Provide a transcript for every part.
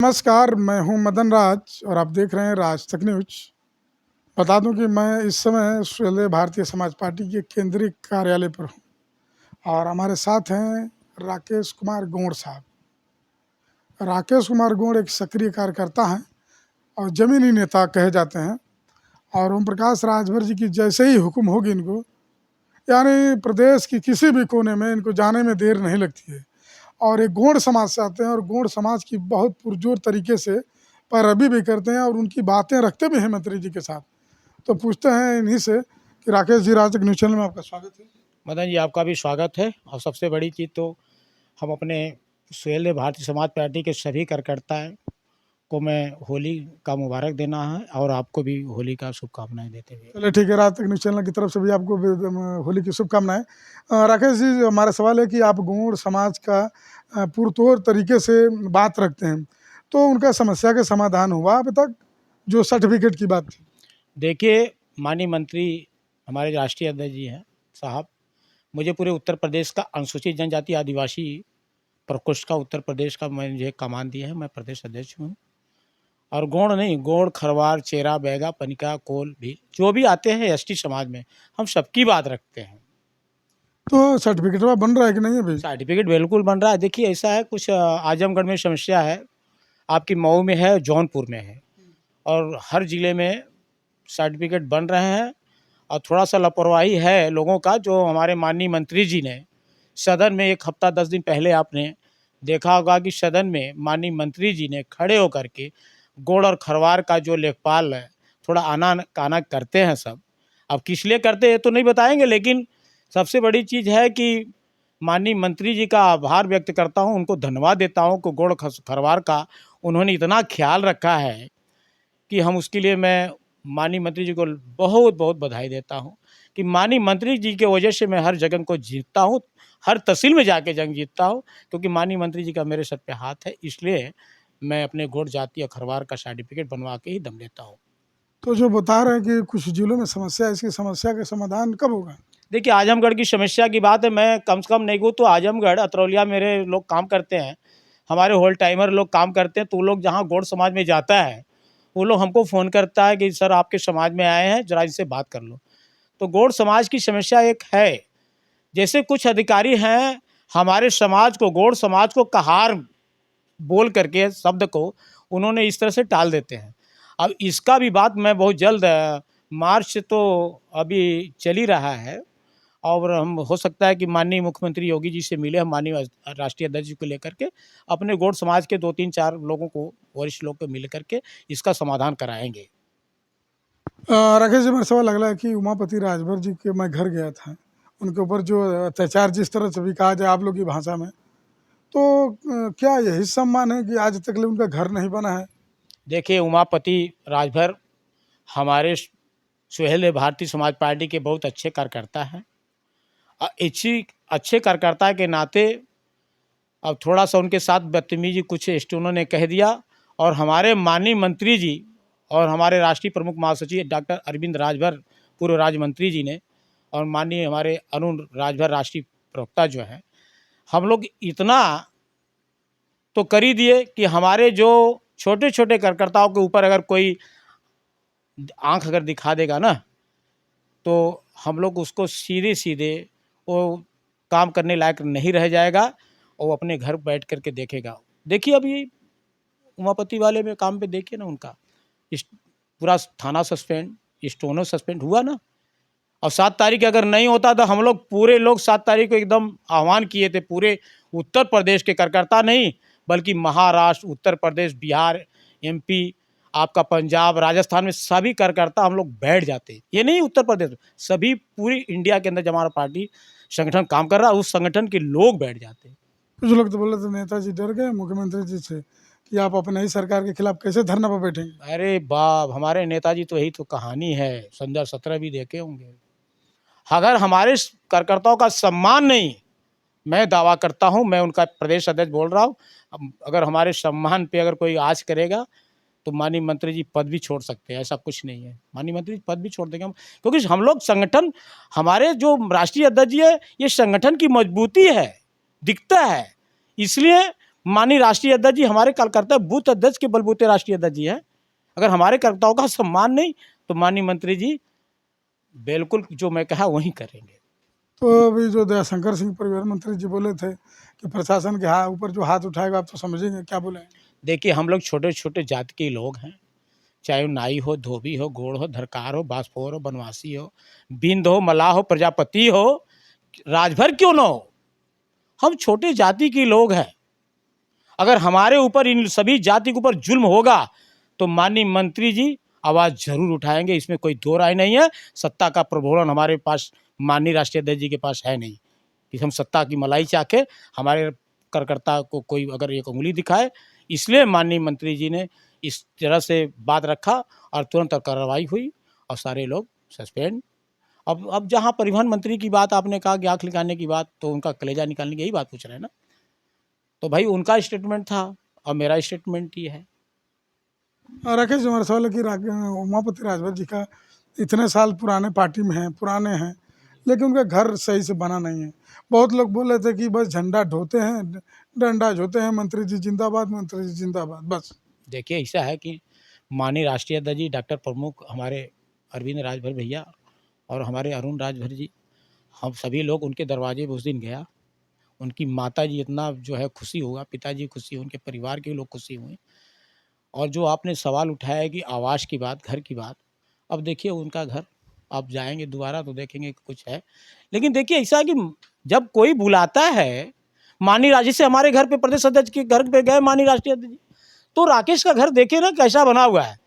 नमस्कार, मैं हूं मदन राज और आप देख रहे हैं राज तक न्यूज। बता दूं कि मैं इस समय श्रेय भारतीय समाज पार्टी के केंद्रीय कार्यालय पर हूं और हमारे साथ हैं राकेश कुमार गोंड साहब। राकेश कुमार गोंड एक सक्रिय कार्यकर्ता हैं और जमीनी नेता कहे जाते हैं और ओम प्रकाश राजभर जी की जैसे ही हुक्म होगी इनको, यानी प्रदेश की किसी भी कोने में इनको जाने में देर नहीं लगती है। और एक गोंड समाज से आते हैं और गोंड समाज की बहुत पुरजोर तरीके से पैरवी भी करते हैं और उनकी बातें रखते भी हैं मंत्री जी के साथ। तो पूछते हैं इन्हीं से कि राकेश जी, राज तक न्यूज चैनल में आपका स्वागत है। मदन जी, आपका भी स्वागत है। और सबसे बड़ी चीज़ तो हम अपने सुहेल भारतीय समाज पार्टी के सभी कार्यकर्ता को मैं होली का मुबारक देना है और आपको भी होली का शुभकामनाएं देते हुए। चलिए ठीक है, राज तक न्यूज चैनल की तरफ से भी आपको होली की शुभकामनाएं। राकेश जी, हमारा सवाल है कि आप गोंड समाज का पुरतोड़ तरीके से बात रखते हैं, तो उनका समस्या का समाधान हुआ अब तक, जो सर्टिफिकेट की बात थी? देखिए, माननीय मंत्री हमारे राष्ट्रीय अध्यक्ष जी हैं साहब, मुझे पूरे उत्तर प्रदेश का अनुसूचित जनजाति आदिवासी प्रकोष्ठ का उत्तर प्रदेश का मुझे कमान दी है। मैं प्रदेश अध्यक्ष हूँ और गोंड नहीं, गोंड, खरवार, चेरा, बैगा, पनिका, कोल भी जो भी आते हैं एसटी समाज में, हम सबकी बात रखते हैं। तो सर्टिफिकेट बन रहा है कि नहीं अभी? सर्टिफिकेट बिल्कुल बन रहा है। देखिए, ऐसा है, कुछ आजमगढ़ में समस्या है, आपकी मऊ में है, जौनपुर में है और हर ज़िले में सर्टिफिकेट बन रहे हैं। और थोड़ा सा लापरवाही है लोगों का, जो हमारे माननीय मंत्री जी ने सदन में 1 हफ्ता 10 दिन पहले आपने देखा होगा कि सदन में माननीय मंत्री जी ने खड़े होकर के गोंड और खरवार का जो लेखपाल है, थोड़ा आना काना करते हैं सब। अब किस लिए करते हैं तो नहीं बताएंगे, लेकिन सबसे बड़ी चीज़ है कि माननीय मंत्री जी का आभार व्यक्त करता हूं, उनको धन्यवाद देता हूं कि गोंड खरवार का उन्होंने इतना ख्याल रखा है कि हम उसके लिए मैं माननीय मंत्री जी को बहुत बहुत बधाई देता हूं कि माननीय मंत्री जी के वजह से मैं हर जगह को जीतता हूं, हर तहसील में जाके जंग जीतता हूं, क्योंकि माननीय मंत्री जी का मेरे सर पे हाथ है। इसलिए मैं अपने गोंड जाति और खरवार का सर्टिफिकेट बनवा के ही दम लेता हूँ। तो जो बता रहे हैं कि कुछ जिलों में समस्या है, इसकी समस्या का समाधान कब होगा? देखिए, आजमगढ़ की समस्या की बात है, मैं कम से कम नहीं कहूँ तो आजमगढ़, अतरौलिया मेरे लोग काम करते हैं, हमारे होल टाइमर लोग काम करते हैं, तो वो लोग जहाँ गोंड समाज में जाता है, वो लोग हमको फ़ोन करता है कि सर आपके समाज में आए हैं, ज़रा इनसे बात कर लो। तो गोंड समाज की समस्या एक है, जैसे कुछ अधिकारी हैं हमारे समाज को, गोंड समाज को कहार बोल करके शब्द को उन्होंने इस तरह से टाल देते हैं। अब इसका भी बात मैं बहुत जल्द, मार्च तो अभी चल ही रहा है और हम हो सकता है कि माननीय मुख्यमंत्री योगी जी से मिले, हम माननीय राष्ट्रीय अध्यक्ष जी को लेकर के अपने गोंड समाज के 2-3-4 लोगों को, वरिष्ठ लोग को मिल करके इसका समाधान कराएंगे। राकेश जी, मेरा सवाल अगला है कि उमापति राजभर जी के मैं घर गया था, उनके ऊपर जो अत्याचार जिस तरह से भी कहा जाए आप लोग की भाषा में, तो क्या यही सम्मान है कि आज तक उनका घर नहीं बना है? देखिए, उमापति राजभर हमारे सुहेल भारतीय समाज पार्टी के बहुत अच्छे कार्यकर्ता हैं। अच्छे कार्यकर्ता के नाते अब थोड़ा सा उनके साथ बदतमीजी कुछ स्टूडेंटों ने कह दिया और हमारे माननीय मंत्री जी और हमारे राष्ट्रीय प्रमुख महासचिव डॉक्टर अरविंद राजभर, पूर्व राज्य मंत्री जी ने, और माननीय हमारे अरुण राजभर राष्ट्रीय प्रवक्ता जो हैं, हम लोग इतना तो कर ही दिए कि हमारे जो छोटे छोटे कार्यकर्ताओं के ऊपर अगर कोई आंख अगर दिखा देगा ना, तो हम लोग उसको सीधे सीधे वो काम करने लायक नहीं रह जाएगा और वो अपने घर बैठ करके देखेगा। देखिए, अभी उमापति वाले में काम पे देखिए ना, उनका पूरा थाना सस्पेंड, स्टोनो सस्पेंड हुआ ना। और 7 तारीख अगर नहीं होता तो हम लोग पूरे लोग 7 तारीख को एकदम आह्वान किए थे, पूरे उत्तर प्रदेश के कार्यकर्ता नहीं बल्कि महाराष्ट्र, उत्तर प्रदेश, बिहार, एमपी, आपका पंजाब, राजस्थान में सभी कार्यकर्ता हम लोग बैठ जाते। ये नहीं उत्तर प्रदेश, सभी पूरी इंडिया के अंदर जब हमारा पार्टी संगठन काम कर रहा है, उस संगठन के लोग बैठ जाते। कुछ लोग तो बोले थे नेताजी डर गए मुख्यमंत्री जी से कि आप अपने ही सरकार के खिलाफ कैसे धरना पर बैठेंगे। अरे बाप, हमारे नेताजी तो यही तो कहानी है, संदर्भ 17 भी देखे होंगे। अगर हमारे कार्यकर्ताओं का सम्मान नहीं, मैं दावा करता हूं, मैं उनका प्रदेश अध्यक्ष बोल रहा हूं, अगर हमारे सम्मान पे अगर कोई आँच करेगा तो माननीय मंत्री जी पद भी छोड़ सकते हैं। ऐसा कुछ नहीं है, माननीय मंत्री जी पद भी छोड़ देंगे हम, क्योंकि हम लोग संगठन, हमारे जो राष्ट्रीय अध्यक्ष जी है, ये संगठन की मजबूती है, दिखता है। इसलिए माननीय राष्ट्रीय अध्यक्ष जी हमारे कार्यकर्ता बूथ अध्यक्ष के बलबूते राष्ट्रीय अध्यक्ष जी हैं। अगर हमारे कार्यकर्ताओं का सम्मान नहीं तो माननीय मंत्री जी बिल्कुल जो मैं कहा वही करेंगे। तो अभी जो दयाशंकर सिंह परिवहन मंत्री जी बोले थे कि प्रशासन के ऊपर जो हाथ उठाएगा आप तो समझेंगे, क्या बोले? देखिए हम लोग छोटे छोटे जाति के लोग हैं, चाहे वो नाई हो, धोबी हो, गोड़ हो, धरकार हो, बासपोर हो, बनवासी हो, बिंद हो, मलाह हो, प्रजापति हो, राजभर क्यों ना हो, हम छोटे जाति के लोग हैं। अगर हमारे ऊपर इन सभी जाति के ऊपर जुल्म होगा तो माननीय मंत्री जी आवाज़ जरूर उठाएंगे, इसमें कोई दो राय नहीं है। सत्ता का प्रभुत्व हमारे पास माननीय राष्ट्रीय अध्यक्ष जी के पास है नहीं कि हम सत्ता की मलाई चाखे हमारे कार्यकर्ता को कोई अगर एक उंगली दिखाए। इसलिए माननीय मंत्री जी ने इस तरह से बात रखा और तुरंत कार्रवाई हुई और सारे लोग सस्पेंड। अब जहाँ परिवहन मंत्री की बात आपने कहा कि आँख निकालने की बात, तो उनका कलेजा निकालने की यही बात पूछ रहे हैं ना, तो भाई उनका स्टेटमेंट था और मेरा स्टेटमेंट ही है। और राकेश, हमारा सवाल है कि उमापति राजभर जी का इतने साल पुराने पार्टी में हैं, पुराने हैं, लेकिन उनका घर सही से बना नहीं है। बहुत लोग बोल रहे थे कि बस झंडा ढोते हैं, डंडा ढोते हैं, मंत्री जी जिंदाबाद, मंत्री जी जिंदाबाद, बस। देखिए ऐसा है कि माननीय राष्ट्रीय अध्यक्ष जी डॉक्टर प्रमुख हमारे अरविंद राजभर भैया और हमारे अरुण राजभर जी, हम सभी लोग उनके दरवाजे पर उस दिन गया। उनकी माता जी इतना जो है खुशी होगा, पिताजी खुशी, उनके परिवार के लोग खुशी हुए। और जो आपने सवाल उठाया है कि आवास की बात, घर की बात, अब देखिए उनका घर आप जाएंगे दोबारा तो देखेंगे कि कुछ है। लेकिन देखिए ऐसा है कि जब कोई बुलाता है, माननीय राजी से हमारे घर पे प्रदेश अध्यक्ष के घर पे गए माननीय राष्ट्रीय अध्यक्ष जी, तो राकेश का घर देखे ना कैसा बना हुआ है।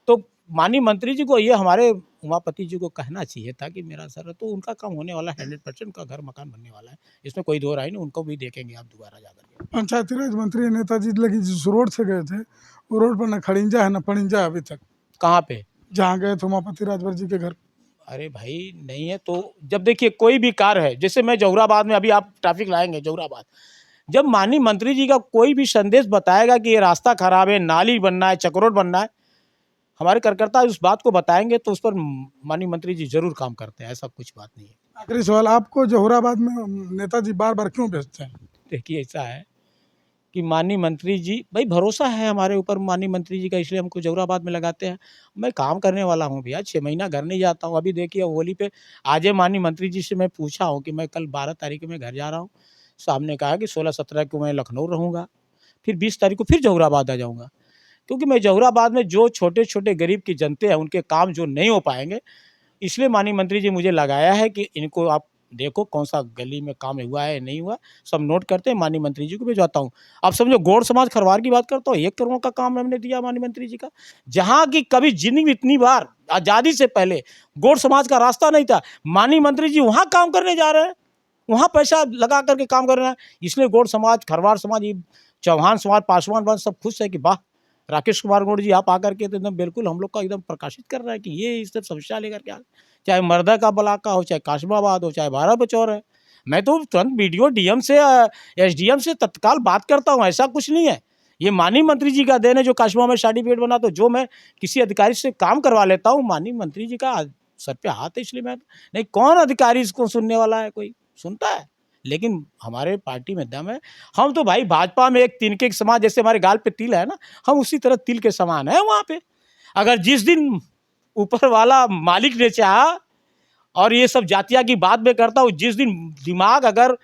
तो माननीय मंत्री जी को ये हमारे उमापति जी को कहना चाहिए था कि मेरा सर, तो उनका काम होने वाला है, 100% का घर मकान बनने वाला है, इसमें कोई दो राय नहीं। उनको भी देखेंगे आप दोबारा जाकर के। पंचायती राज मंत्री नेताजी लगी जिस रोड से गए थे, वो रोड पर न खड़िंजा है न पड़िंजा है अभी तक, कहाँ पे? जहाँ गए थे उमापति राजभर जी के घर। अरे भाई नहीं है तो जब देखिए कोई भी कार्य है, जैसे मैं जौहराबाद में, अभी आप ट्रैफिक लाएंगे जौहराबाद, जब माननीय मंत्री जी का कोई भी संदेश बताएगा कि ये रास्ता खराब है, नाली बनना है, चक्रोड बनना है, हमारे कार्यकर्ता उस बात को बताएंगे तो उस पर माननीय मंत्री जी जरूर काम करते हैं, ऐसा कुछ बात नहीं है। आखिरी सवाल, आपको जौहराबाद में नेताजी बार बार क्यों भेजते हैं? देखिए ऐसा है कि माननीय मंत्री जी, भाई भरोसा है हमारे ऊपर माननीय मंत्री जी का, इसलिए हमको जौहराबाद में लगाते हैं। मैं काम करने वाला हूँ भैया, 6 महीना घर नहीं जाता हूँ। अभी देखिए होली पे आज माननीय मंत्री जी से मैं पूछा हूँ कि मैं कल 12 तारीख में घर जा रहा हूँ, साहब ने कहा कि 16-17 को मैं लखनऊ रहूँगा, फिर 20 तारीख को फिर जौहराबाद आ जाऊँगा। क्योंकि मैं जौहराबाद में जो छोटे छोटे गरीब की जनते हैं उनके काम जो नहीं हो पाएंगे, इसलिए माननीय मंत्री जी मुझे लगाया है कि इनको आप देखो कौन सा गली में काम हुआ है नहीं हुआ, सब नोट करते हैं, माननीय मंत्री जी को भिजवाता हूँ। आप समझो गौड़ समाज खरवार की बात करता हूँ, 1 करोड़ का काम हमने दिया माननीय मंत्री जी का, जहाँ की कभी जिंदगी में इतनी बार आज़ादी से पहले गौड़ समाज का रास्ता नहीं था, माननीय मंत्री जी वहाँ काम करने जा रहे हैं, वहाँ पैसा लगा करके काम कर रहे हैं। इसलिए गौड़ समाज, खरवार समाज, ये चौहान समाज, पासवान समाज सब खुश है कि वाह राकेश कुमार गौड़ जी आप आकर के तो एकदम बिल्कुल हम लोग का एकदम प्रकाशित कर रहा है कि ये इस सब समस्या लेकर के आ, चाहे मर्दा का बलाका हो, चाहे काशमाबाद हो, चाहे 12 बचौर है। मैं तो तुरंत वीडियो डीएम से, एसडीएम से तत्काल बात करता हूँ, ऐसा कुछ नहीं है। ये माननीय मंत्री जी का देन है जो काशमा में सर्टिफिकेट बना, तो जो मैं किसी अधिकारी से काम करवा लेता हूँ माननीय मंत्री जी का सर पे हाथ है, इसलिए मैं नहीं, कौन अधिकारी इसको सुनने वाला है, कोई सुनता है? लेकिन हमारे पार्टी में दम है। हम तो भाई भाजपा में एक तिनके के समान, जैसे हमारे गाल पे तिल है ना, हम उसी तरह तिल के समान है वहाँ पे। अगर जिस दिन ऊपर वाला मालिक ने चाहा, और ये सब जातिया की बात में करता हूँ, जिस दिन दिमाग अगर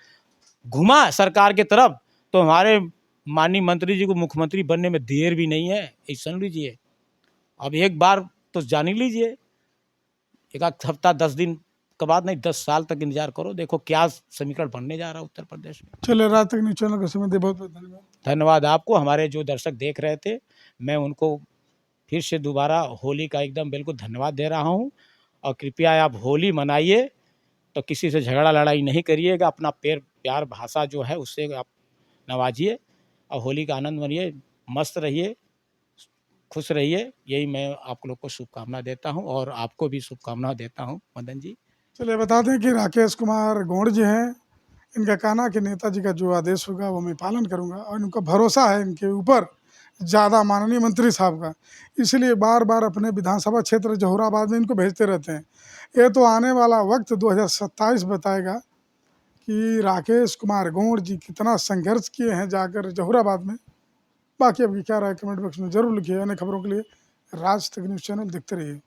घुमा सरकार के तरफ, तो हमारे माननीय मंत्री जी को मुख्यमंत्री बनने में देर भी नहीं है, ये सुन लीजिए। अब एक बार तो जान ही लीजिए, एक हफ्ता 10 दिन के बाद नहीं, 10 साल तक इंतजार करो, देखो क्या समीकरण बनने जा रहा है उत्तर प्रदेश में। चलिए, रात तक न्यूज़ चैनल का समय दे, बहुत बहुत धन्यवाद। धन्यवाद आपको। हमारे जो दर्शक देख रहे थे, मैं उनको फिर से दोबारा होली का एकदम बिल्कुल धन्यवाद दे रहा हूँ। और कृपया आप होली मनाइए तो किसी से झगड़ा लड़ाई नहीं करिएगा, अपना प्यार भाषा जो है उससे आप नवाजिए और होली का आनंद मानिए, मस्त रहिए, खुश रहिए। यही मैं आप लोग को शुभकामना देता हूँ और आपको भी शुभकामना देता हूँ मदन जी। चलिए, बता दें कि राकेश कुमार गौड़ जी हैं, इनका कहना कि नेताजी का जो आदेश होगा वो मैं पालन करूंगा, और इनका भरोसा है इनके ऊपर ज़्यादा माननीय मंत्री साहब का, इसलिए बार बार अपने विधानसभा क्षेत्र जौहराबाद में इनको भेजते रहते हैं। ये तो आने वाला वक्त 2027 बताएगा कि राकेश कुमार गौड़ जी कितना संघर्ष किए हैं जाकर जहूराबाद में। बाकी आपकी क्या राय कमेंट बॉक्स में ज़रूर लिखिए। अन्य खबरों के लिए राज तक न्यूज़ चैनल देखते रहिए।